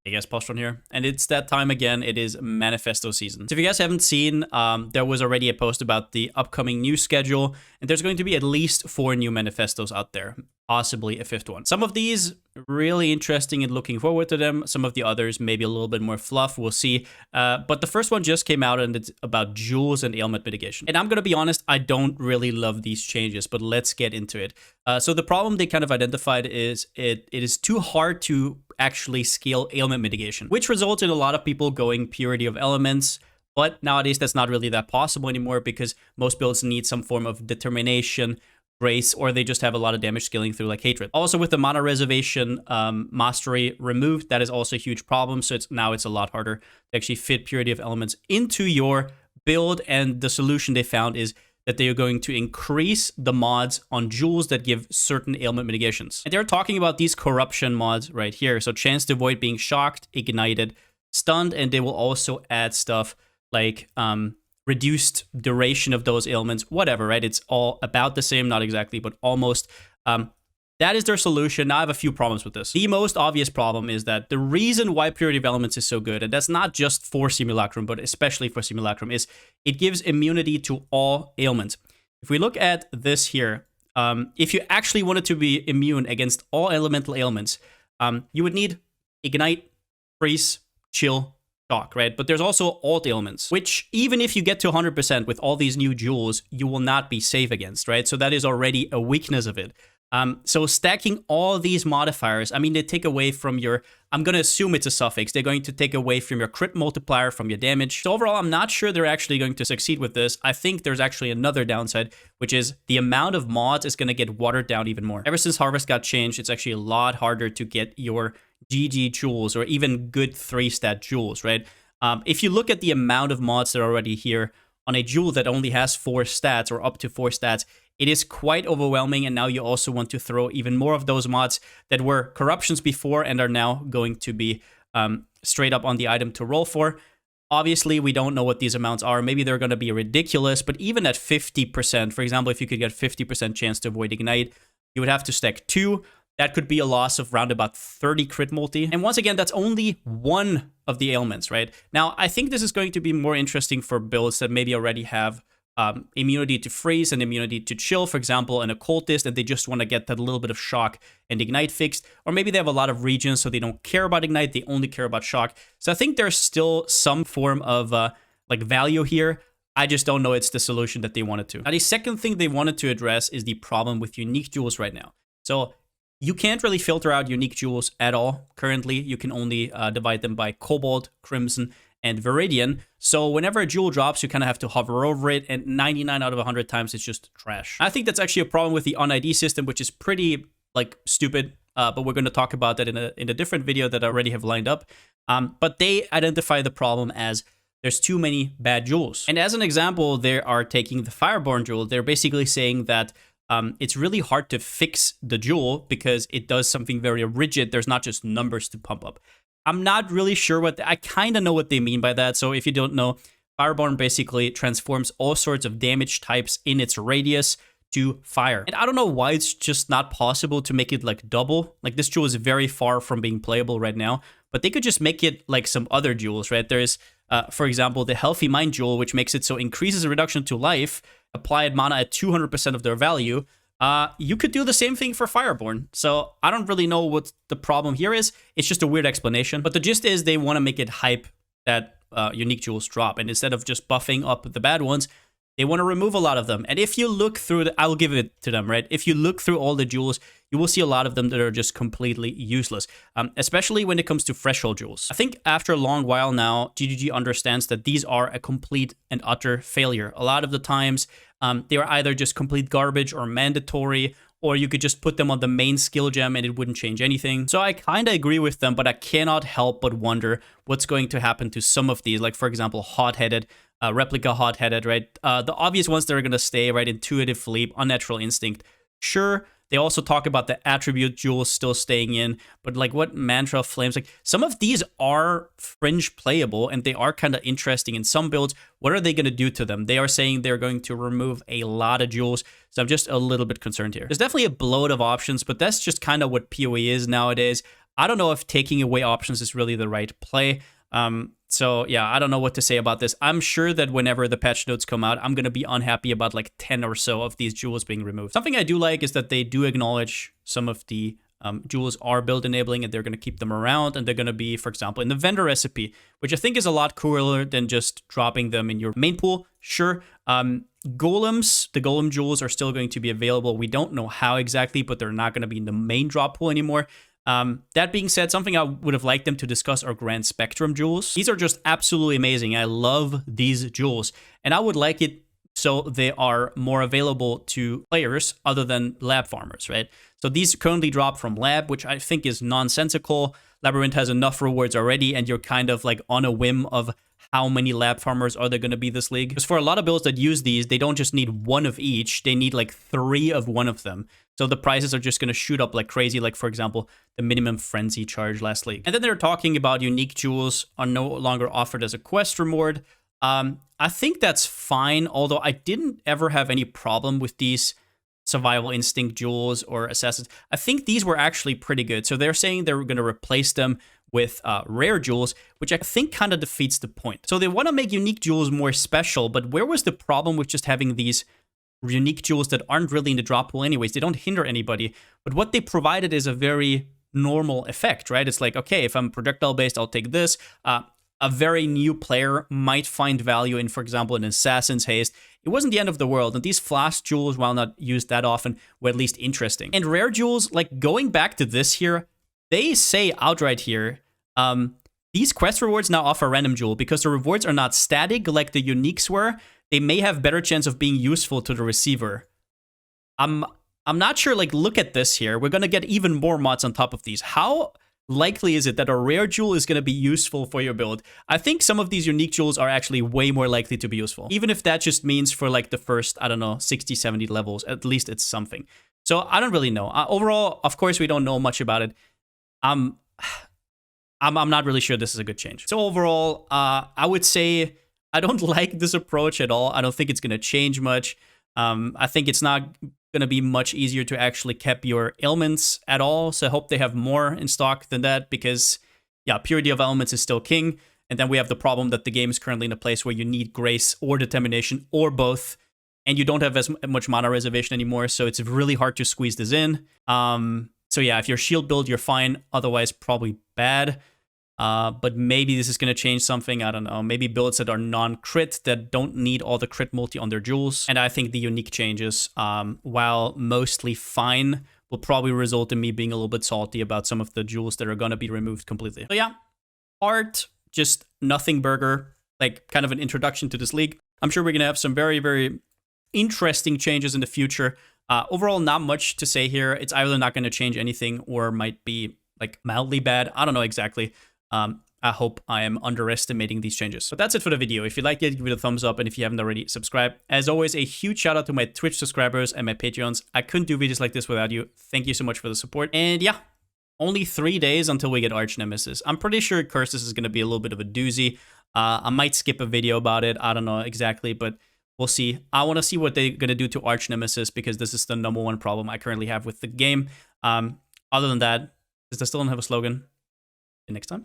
I guess Palsteron here, and it's that time again. It is Manifesto season. So if you guys haven't seen, there was already a post about the upcoming news schedule, and there's going to be at least 4 new manifestos out there, possibly a 5th one. Some of these really interesting and looking forward to them. Some of the others maybe a little bit more fluff. We'll see. But the first one just came out, and it's about jewels and ailment mitigation. And I'm gonna be honest, I don't really love these changes, but let's get into it. So the problem they kind of identified is it is too hard to actually scale ailment mitigation, which results in a lot of people going purity of elements. But nowadays, that's not really that possible anymore because most builds need some form of determination, grace, or they just have a lot of damage scaling through like hatred. Also, with the mana reservation mastery removed, that is also a huge problem. So now it's a lot harder to actually fit purity of elements into your build. And the solution they found is that they are going to increase the mods on jewels that give certain ailment mitigations. And they're talking about these corruption mods right here. So chance to avoid being shocked, ignited, stunned, and they will also add stuff like reduced duration of those ailments, whatever, right? It's all about the same, not exactly, but almost. That is their solution. Now I have a few problems with this. The most obvious problem is that the reason why Purity of Elements is so good, and that's not just for Simulacrum, but especially for Simulacrum, is it gives immunity to all ailments. If we look at this here, if you actually wanted to be immune against all elemental ailments, you would need Ignite, Freeze, Chill, Shock, right? But there's also alt ailments, which even if you get to 100% with all these new jewels, you will not be safe against, right? So that is already a weakness of it. So stacking all these modifiers, I mean, they take away from your, I'm going to assume it's a suffix. They're going to take away from your crit multiplier, from your damage. So overall, I'm not sure they're actually going to succeed with this. I think there's actually another downside, which is the amount of mods is going to get watered down even more. Ever since Harvest got changed, it's actually a lot harder to get your GG jewels or even good 3-stat jewels, right? If you look at the amount of mods that are already here on a jewel that only has 4 stats or up to 4 stats, it is quite overwhelming, and now you also want to throw even more of those mods that were corruptions before and are now going to be straight up on the item to roll for. Obviously, we don't know what these amounts are. Maybe they're going to be ridiculous, but even at 50%, for example, if you could get 50% chance to avoid Ignite, you would have to stack 2. That could be a loss of round about 30 crit multi. And once again, that's only one of the ailments, right? Now, I think this is going to be more interesting for builds that maybe already have immunity to freeze and immunity to chill, for example, an occultist, and they just want to get that little bit of shock and ignite fixed. Or maybe they have a lot of regions, so they don't care about ignite, they only care about shock. So I think there's still some form of like value here. I just don't know it's the solution that they wanted to. Now, the second thing they wanted to address is the problem with unique jewels right now. So you can't really filter out unique jewels at all. Currently, you can only divide them by Cobalt, Crimson, and Viridian. So whenever a jewel drops, you kind of have to hover over it, and 99 out of 100 times, it's just trash. I think that's actually a problem with the on-ID system, which is pretty, like, stupid. But we're going to talk about that in a different video that I already have lined up. But they identify the problem as there's too many bad jewels. And as an example, they are taking the Fireborn jewel. They're basically saying that it's really hard to fix the jewel because it does something very rigid. There's not just numbers to pump up. I'm not really sure I kind of know what they mean by that. So if you don't know, Fireborn basically transforms all sorts of damage types in its radius to fire. And I don't know why it's just not possible to make it like double. Like this jewel is very far from being playable right now, but they could just make it like some other jewels, right? There's, for example, the Healthy Mind jewel, which makes it so increases the reduction to life, applied mana at 200% of their value. You could do the same thing for Fireborn. So I don't really know what the problem here is. It's just a weird explanation. But the gist is they want to make it hype that unique jewels drop. And instead of just buffing up the bad ones, they want to remove a lot of them. And if you look through, I'll give it to them, right? If you look through all the jewels, you will see a lot of them that are just completely useless, especially when it comes to threshold jewels. I think after a long while now, GGG understands that these are a complete and utter failure. A lot of the times, they are either just complete garbage or mandatory, or you could just put them on the main skill gem and it wouldn't change anything. So I kind of agree with them, but I cannot help but wonder what's going to happen to some of these, like for example, Hot-Headed, Replica Hot-Headed, right? The obvious ones that are going to stay, right? Intuitive Leap, Unnatural Instinct. Sure, they also talk about the attribute jewels still staying in, but like what Mantra, Flames, like some of these are fringe playable and they are kind of interesting in some builds. What are they going to do to them? They are saying they're going to remove a lot of jewels, so I'm just a little bit concerned here. There's definitely a bloat of options, but that's just kind of what PoE is nowadays. I don't know if taking away options is really the right play. So yeah, I don't know what to say about this. I'm sure that whenever the patch notes come out, I'm going to be unhappy about like 10 or so of these jewels being removed. Something I do like is that they do acknowledge some of the jewels are build enabling, and they're going to keep them around, and they're going to be, for example, in the vendor recipe, which I think is a lot cooler than just dropping them in your main pool. Sure. Golems, the golem jewels are still going to be available. We don't know how exactly, but they're not going to be in the main drop pool anymore. That being said, something I would have liked them to discuss are Grand Spectrum jewels. These are just absolutely amazing. I love these jewels, and I would like it so they are more available to players other than lab farmers, right? So these currently drop from lab, which I think is nonsensical. Labyrinth has enough rewards already, and you're kind of like on a whim of how many lab farmers are there going to be this league. Because for a lot of builds that use these, they don't just need one of each, they need like 3 of one of them. So the prices are just going to shoot up like crazy, like for example, the minimum frenzy charge last league. And then they're talking about unique jewels are no longer offered as a quest reward. I think that's fine, although I didn't ever have any problem with these survival instinct jewels or assassins. I think these were actually pretty good. So they're saying they're going to replace them with rare jewels, which I think kind of defeats the point. So they want to make unique jewels more special, but where was the problem with just having these unique jewels that aren't really in the drop pool anyways? They don't hinder anybody, but what they provided is a very normal effect, right? It's like, okay, if I'm projectile based, I'll take this. A very new player might find value in, for example, an Assassin's Haste. It wasn't the end of the world, and these flash jewels, while not used that often, were at least interesting. And rare jewels, like going back to this here, they say outright here, these quest rewards now offer random jewel because the rewards are not static like the uniques were. They may have better chance of being useful to the receiver. I'm not sure, like, look at this here. We're going to get even more mods on top of these. How likely is it that a rare jewel is going to be useful for your build? I think some of these unique jewels are actually way more likely to be useful. Even if that just means for like the first, I don't know, 60, 70 levels, at least it's something. So I don't really know. Overall, of course, we don't know much about it. I'm not really sure this is a good change. So overall, I would say I don't like this approach at all. I don't think it's going to change much. I think it's not going to be much easier to actually cap your ailments at all. So I hope they have more in stock than that because, yeah, purity of ailments is still king. And then we have the problem that the game is currently in a place where you need grace or determination or both. And you don't have as much mana reservation anymore. So it's really hard to squeeze this in. So yeah, if you're shield build, you're fine. Otherwise, probably bad. But maybe this is going to change something. I don't know. Maybe builds that are non-crit that don't need all the crit multi on their jewels. And I think the unique changes, while mostly fine, will probably result in me being a little bit salty about some of the jewels that are going to be removed completely. So yeah, art, just nothing burger, like kind of an introduction to this league. I'm sure we're going to have some very, very interesting changes in the future. Overall, not much to say here. It's either not going to change anything or might be like mildly bad. I don't know exactly. I hope I am underestimating these changes. But that's it for the video. If you liked it, give it a thumbs up. And if you haven't already, subscribe. As always, a huge shout out to my Twitch subscribers and my Patreons. I couldn't do videos like this without you. Thank you so much for the support. And yeah, only 3 days until we get Arch Nemesis. I'm pretty sure Curses is going to be a little bit of a doozy. I might skip a video about it. I don't know exactly, but we'll see. I want to see what they're going to do to Arch Nemesis because this is the #1 problem I currently have with the game. Other than that, does I still don't have a slogan? See you next time.